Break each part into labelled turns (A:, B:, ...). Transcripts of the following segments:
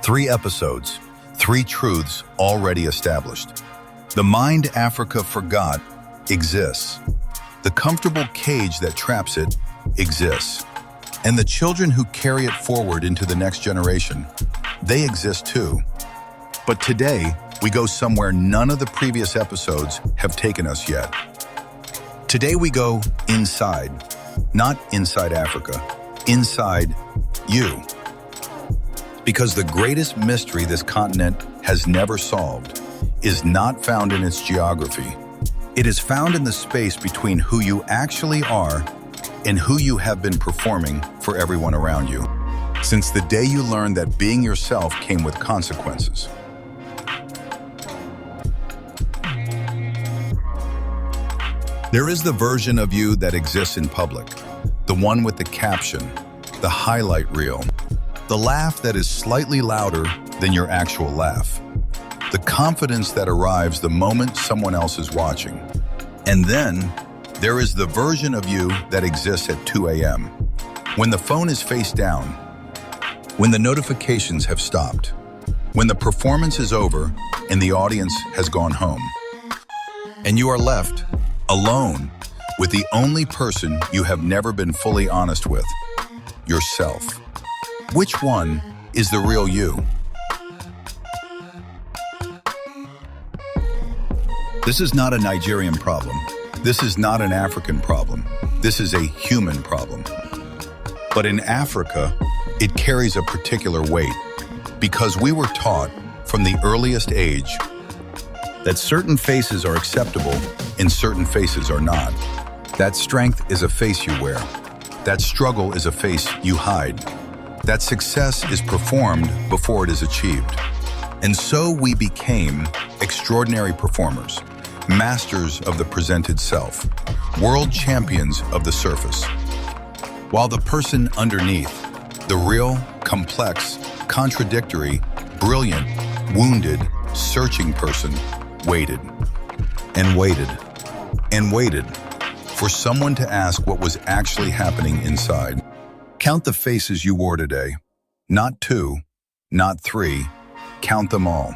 A: 3 episodes, 3 truths already established. The mind Africa forgot exists. The comfortable cage that traps it exists. And the children who carry it forward into the next generation, they exist too. But today, we go somewhere none of the previous episodes have taken us yet. Today we go inside, not inside Africa, inside you. Because the greatest mystery this continent has never solved is not found in its geography. It is found in the space between who you actually are and who you have been performing for everyone around you, since the day you learned that being yourself came with consequences. There is the version of you that exists in public, the one with the caption, the highlight reel, the laugh that is slightly louder than your actual laugh, the confidence that arrives the moment someone else is watching. And then there is the version of you that exists at 2 a.m., when the phone is face down, when the notifications have stopped, when the performance is over and the audience has gone home, and you are left alone with the only person you have never been fully honest with, yourself. Which one is the real you? This is not a Nigerian problem. This is not an African problem. This is a human problem. But in Africa, it carries a particular weight because we were taught from the earliest age that certain faces are acceptable and certain faces are not. That strength is a face you wear. That struggle is a face you hide. That success is performed before it is achieved. And so we became extraordinary performers, masters of the presented self, world champions of the surface. While the person underneath, the real, complex, contradictory, brilliant, wounded, searching person, waited and waited and waited for someone to ask what was actually happening inside. Count the faces you wore today. Not 2, not 3. Count them all.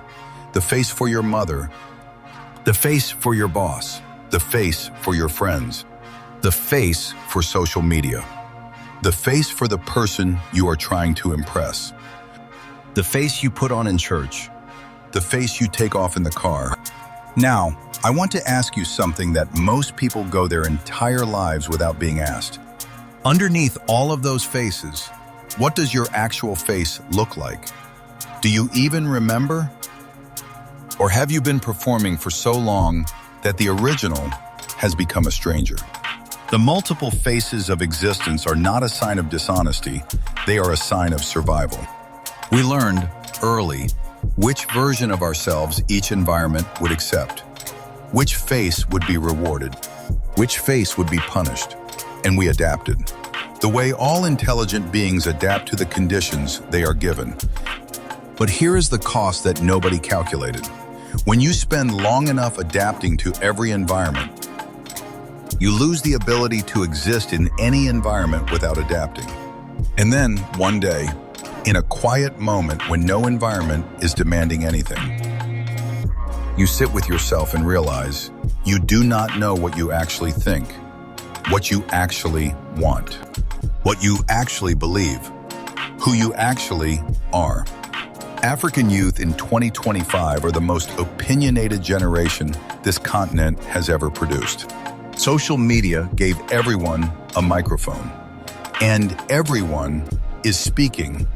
A: The face for your mother, the face for your boss, the face for your friends, the face for social media, the face for the person you are trying to impress, the face you put on in church, the face you take off in the car. Now, I want to ask you something that most people go their entire lives without being asked. Underneath all of those faces, what does your actual face look like? Do you even remember? Or have you been performing for so long that the original has become a stranger? The multiple faces of existence are not a sign of dishonesty, they are a sign of survival. We learned early which version of ourselves each environment would accept, which face would be rewarded, which face would be punished, and we adapted. The way all intelligent beings adapt to the conditions they are given. But here is the cost that nobody calculated. When you spend long enough adapting to every environment, you lose the ability to exist in any environment without adapting. And then, one day, in a quiet moment when no environment is demanding anything, you sit with yourself and realize you do not know what you actually think, what you actually want, what you actually believe, who you actually are. African youth in 2025 are the most opinionated generation this continent has ever produced. Social media gave everyone a microphone, and everyone is speaking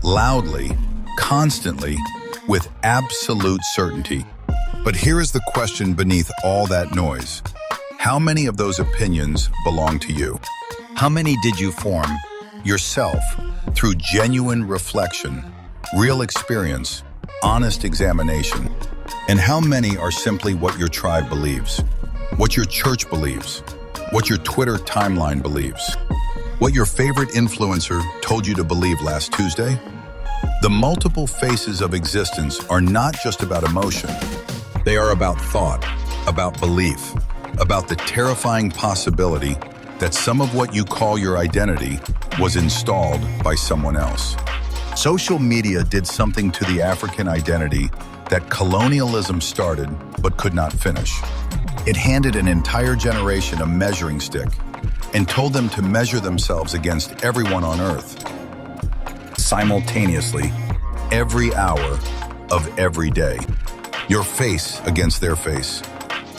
A: loudly, constantly, with absolute certainty. But here is the question beneath all that noise. How many of those opinions belong to you? How many did you form yourself through genuine reflection, real experience, honest examination? And how many are simply what your tribe believes, what your church believes, what your Twitter timeline believes, what your favorite influencer told you to believe last Tuesday? The multiple faces of existence are not just about emotion. They are about thought, about belief, about the terrifying possibility that some of what you call your identity was installed by someone else. Social media did something to the African identity that colonialism started but could not finish. It handed an entire generation a measuring stick and told them to measure themselves against everyone on Earth. Simultaneously, every hour of every day. Your face against their face.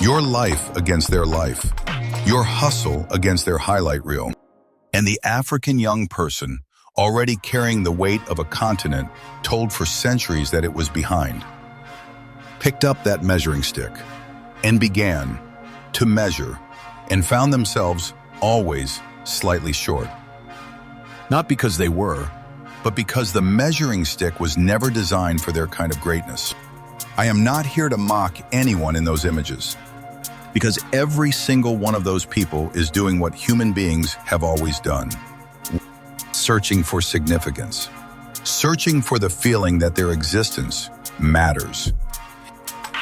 A: Your life against their life. Your hustle against their highlight reel. And the African young person, already carrying the weight of a continent told for centuries that it was behind, picked up that measuring stick and began to measure and found themselves always slightly short. Not because they were, but because the measuring stick was never designed for their kind of greatness. I am not here to mock anyone in those images, because every single one of those people is doing what human beings have always done. Searching for significance. Searching for the feeling that their existence matters.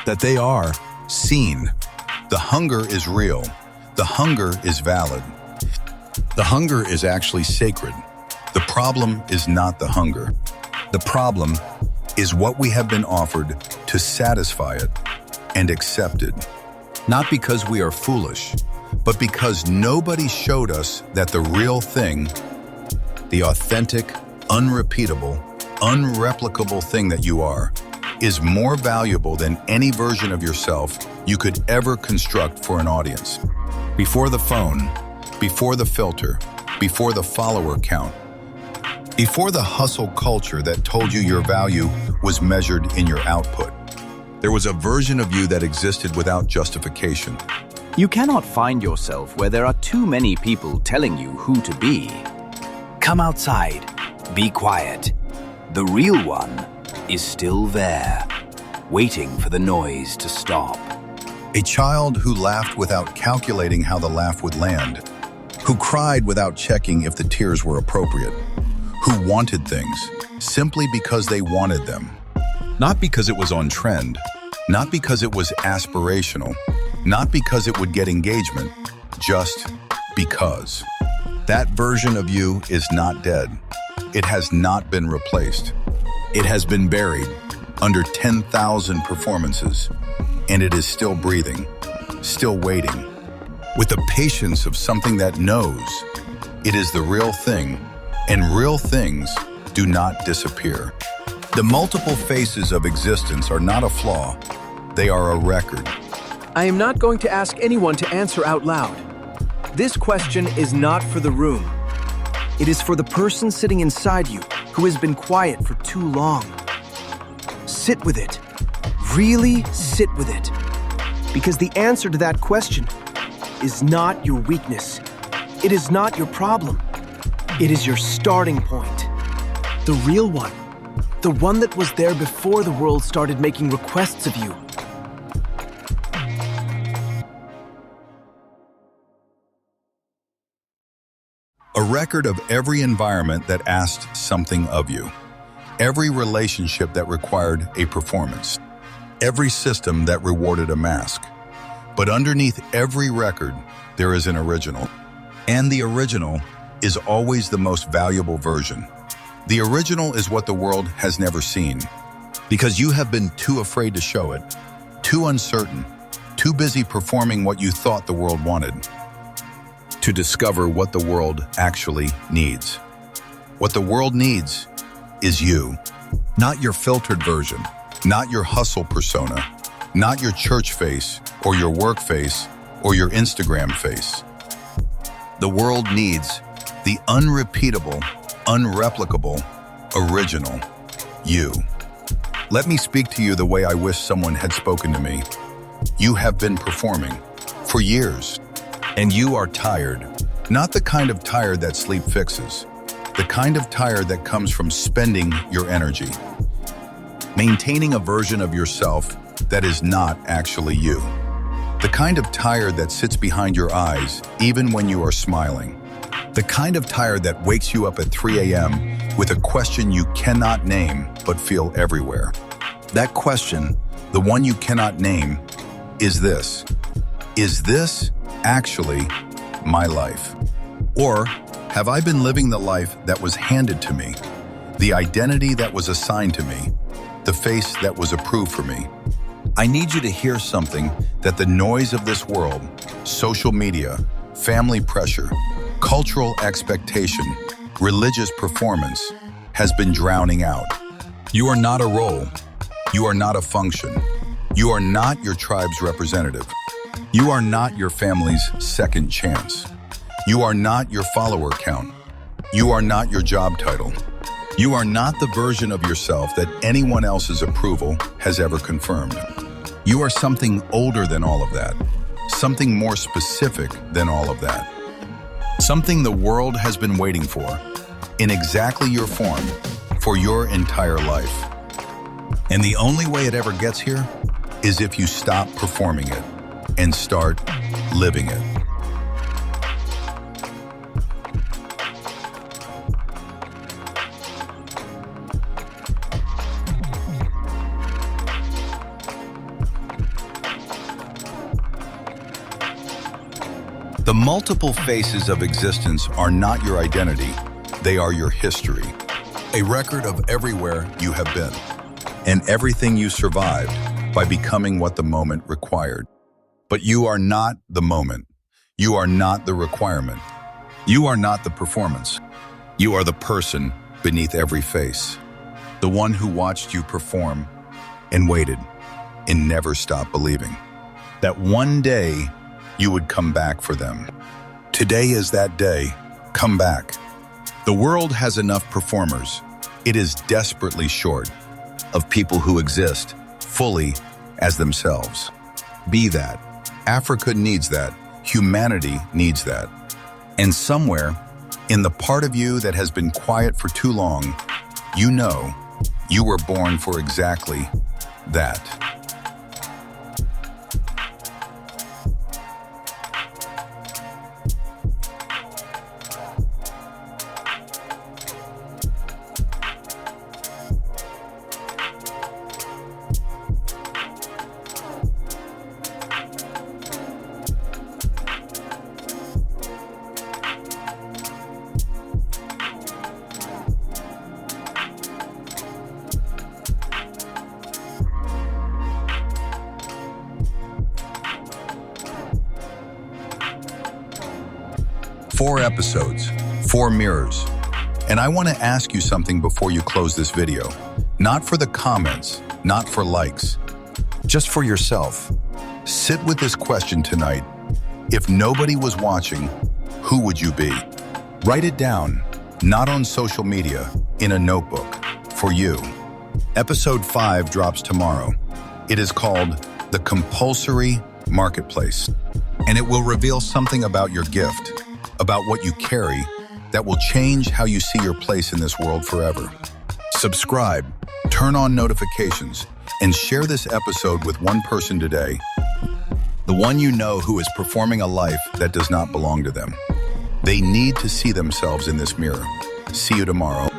A: That they are seen. The hunger is real. The hunger is valid. The hunger is actually sacred. The problem is not the hunger. The problem is what we have been offered to satisfy it and accepted. Not because we are foolish, but because nobody showed us that the real thing, the authentic, unrepeatable, unreplicable thing that you are, is more valuable than any version of yourself you could ever construct for an audience. Before the phone, before the filter, before the follower count, before the hustle culture that told you your value was measured in your output, there was a version of you that existed without justification.
B: You cannot find yourself where there are too many people telling you who to be. Come outside, be quiet. The real one is still there, waiting for the noise to stop.
A: A child who laughed without calculating how the laugh would land, who cried without checking if the tears were appropriate, who wanted things simply because they wanted them. Not because it was on trend, not because it was aspirational, not because it would get engagement, just because. That version of you is not dead. It has not been replaced. It has been buried under 10,000 performances, and it is still breathing, still waiting, with the patience of something that knows it is the real thing, and real things do not disappear. The multiple faces of existence are not a flaw, they are a record.
C: I am not going to ask anyone to answer out loud. This question is not for the room. It is for the person sitting inside you who has been quiet for too long. Sit with it. Really sit with it. Because the answer to that question is not your weakness. It is not your problem. It is your starting point. The real one. The one that was there before the world started making requests of you.
A: A record of every environment that asked something of you. Every relationship that required a performance. Every system that rewarded a mask. But underneath every record, there is an original. And the original is always the most valuable version. The original is what the world has never seen. Because you have been too afraid to show it, too uncertain, too busy performing what you thought the world wanted, to discover what the world actually needs. What the world needs is you. Not your filtered version, not your hustle persona, not your church face, or your work face, or your Instagram face. The world needs the unrepeatable, unreplicable, original you. Let me speak to you the way I wish someone had spoken to me. You have been performing for years, and you are tired. Not the kind of tired that sleep fixes, the kind of tired that comes from spending your energy, maintaining a version of yourself that is not actually you. The kind of tired that sits behind your eyes even when you are smiling. The kind of tired that wakes you up at 3 a.m. with a question you cannot name but feel everywhere. That question, the one you cannot name, is this. Is this actually my life? Or have I been living the life that was handed to me? the identity that was assigned to me, the face that was approved for me. I need you to hear something that the noise of this world, social media, family pressure, cultural expectation, religious performance, has been drowning out. You are not a role. You are not a function. You are not your tribe's representative. You are not your family's second chance. You are not your follower count. You are not your job title. You are not the version of yourself that anyone else's approval has ever confirmed. You are something older than all of that, something more specific than all of that, something the world has been waiting for, in exactly your form, for your entire life. And the only way it ever gets here is if you stop performing it and start living it. The multiple faces of existence are not your identity, they are your history. A record of everywhere you have been, and everything you survived by becoming what the moment required. But you are not the moment. You are not the requirement. You are not the performance. You are the person beneath every face. The one who watched you perform and waited and never stopped believing that one day you would come back for them. Today is that day. Come back. The world has enough performers. It is desperately short of people who exist fully as themselves. Be that. Africa needs that. Humanity needs that. And somewhere, in the part of you that has been quiet for too long, you know you were born for exactly that. Four episodes, 4 mirrors. And I want to ask you something before you close this video. Not for the comments, not for likes, just for yourself. Sit with this question tonight. If nobody was watching, who would you be? Write it down, not on social media, in a notebook, for you. Episode 5 drops tomorrow. It is called The Compulsory Marketplace, and it will reveal something about your gift, about what you carry, that will change how you see your place in this world forever. Subscribe, turn on notifications, and share this episode with one person today. The one you know who is performing a life that does not belong to them. They need to see themselves in this mirror. See you tomorrow.